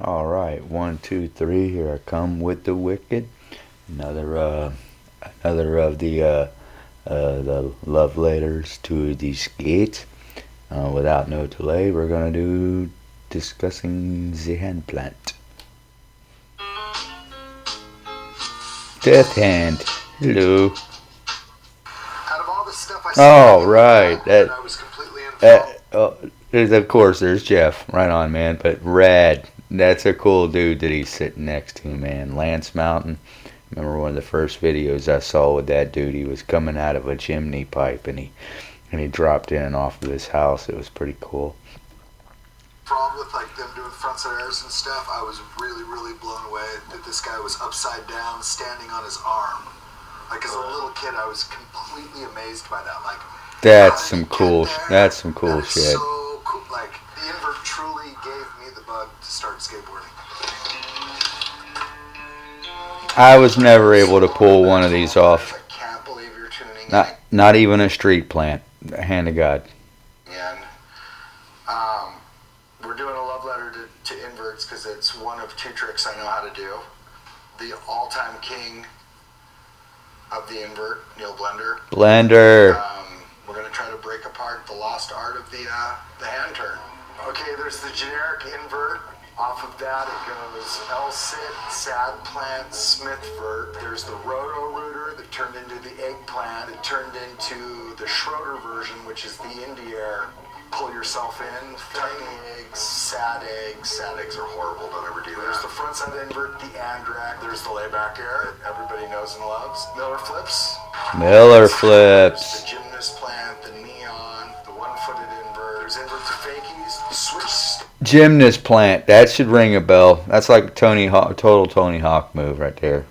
All right, 1, 2, 3. Here I come with the wicked. Another of the love letters to the skate. Without no delay, we're gonna do discussing the Handplant. Death Hand. Hello. Out of all the stuff I saw, right. I was completely enthralled. Of course, there's Jeff. Right on, man. But rad. That's a cool dude that he's sitting next to, man. Lance Mountain. Remember one of the first videos I saw with that dude? He was coming out of a chimney pipe, and he dropped in and off of his house. It was pretty cool. Problem with like them doing frontside airs and stuff, I was really, really blown away that this guy was upside down, standing on his arm. Like as a little kid, I was completely amazed by that. Like that's some cool. That's some cool shit. So cool. Like the invert truly gave me the bug to start skateboarding. I was never able to pull one of these off. I can't believe you're tuning in. Not even a street plant. Hand of God. And we're doing a love letter to inverts because it's one of two tricks I know how to do. The all-time king of the invert, Neil Blender. We're going to try to break apart the lost art of the hand turn. Okay, there's the generic invert. Off of that, it goes L-sit, Handplant, Smithvert. There's the Roto-Rooter that turned into the Eggplant. It turned into the Schroeder version, which is the Indie Air. Pull yourself in, tiny eggs, sad eggs. Sad eggs are horrible, don't ever do that. There's the frontside invert, the Andrak. There's the layback air that everybody knows and loves. Miller flips. There's the gymnast plant, the neon, the one-footed invert. There's invert to fakies, switch. Gymnast plant. That should ring a bell. That's like a total Tony Hawk move right there.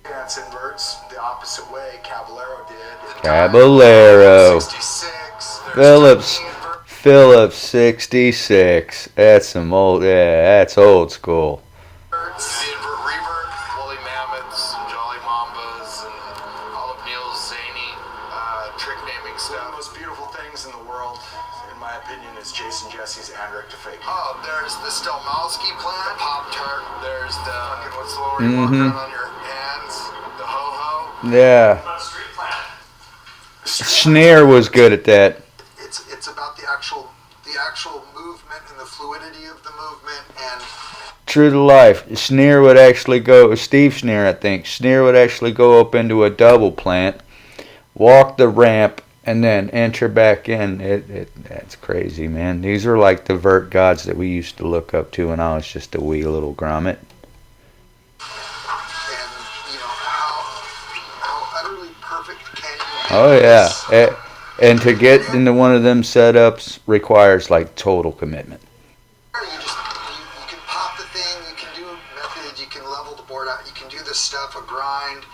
Dance inverts the opposite way. Caballero did. Caballero. 66. Phillips 66. That's some old. Yeah, that's old school. The invert revert, woolly mammoths, and jolly mambas, and all of Neil's zany trick naming stuff. One of the most beautiful things in the world, in my opinion, is Jason Jesse's Andrak to fake. Oh, there's the Stelmalski plant, the Pop Tart. There's the what's the one where you walk around on your hands, the ho ho. Yeah. Street plant. Schneer was good at that. It's about the actual movement and the fluidity of the movement and. True to life. Schneer would actually go. Steve Schneer, I think. Schneer would actually go up into a double plant, walk the ramp, and then enter back in. That's crazy, man. These are like the vert gods that we used to look up to when I was just a wee little grommet. And you know how utterly perfect can you be? Oh yeah, and to get into one of them setups requires like total commitment. You can pop the thing, you can do methods, you can level the board out, you can do this stuff, a grind,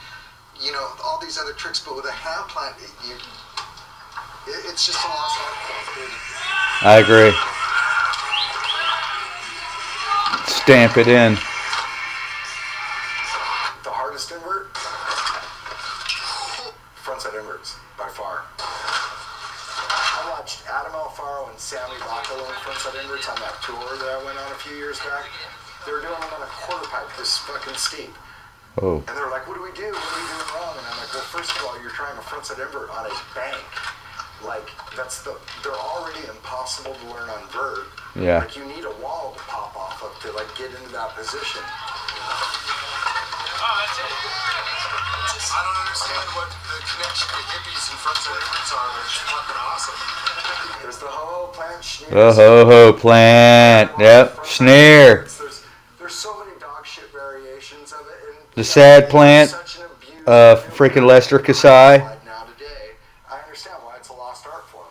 you know, all these other tricks. But with a Handplant, it's just a lost art form. I agree. Stamp it in. The hardest invert? Frontside inverts, by far. I watched Adam Alfaro and Sammy Rocco learn frontside inverts on that tour that I went on a few years back. They were doing them on a quarter pipe, this fucking steep. Oh. And they were like, what do we do? What are we doing wrong? And I'm like, well, first of all, you're trying a frontside invert on a bank. Like, they're already impossible to learn on vert. Yeah. Like, you need a wall to pop off of to, like, get into that position. Oh, that's it. I don't understand what the connection to hippies and frontside inverts are. It's fucking awesome. There's the ho-ho plant, Schneer. The ho-ho plant. Yep. Schneer. There's so many dog shit variations of it. And the sad plant. Freaking Lester Kasai. Now today, I understand why it's a lost art form.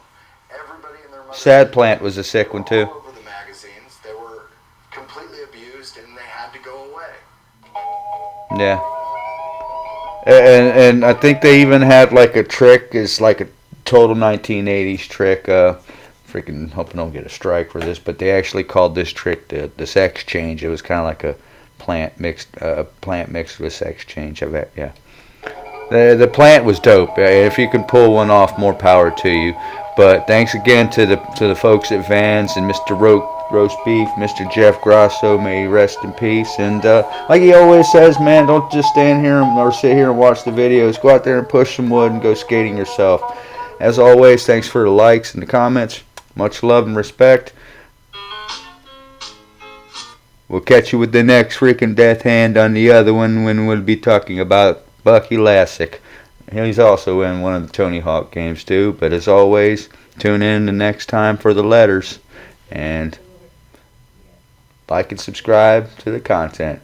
Everybody in their Sad plant was a sick one too. All over the magazines, they were completely abused and they had to go away. Yeah. And I think they even had like a trick, is like a total 1980s trick. Freaking hoping I don't get a strike for this, but they actually called this trick the sex change. It was kind of like a plant mixed with sex change. Yeah. The plant was dope. If you can pull one off, more power to you. But thanks again to the folks at Vans and Mr. roast beef, Mr. Jeff Grosso, may he rest in peace. And like he always says, man, don't just stand here or sit here and watch the videos. Go out there and push some wood and go skating yourself. As always, thanks for the likes and the comments. Much love and respect. We'll catch you with the next freaking death hand on the other one when we'll be talking about Bucky Lassick. He's also in one of the Tony Hawk games too. But as always, tune in the next time for the letters. And like and subscribe to the content.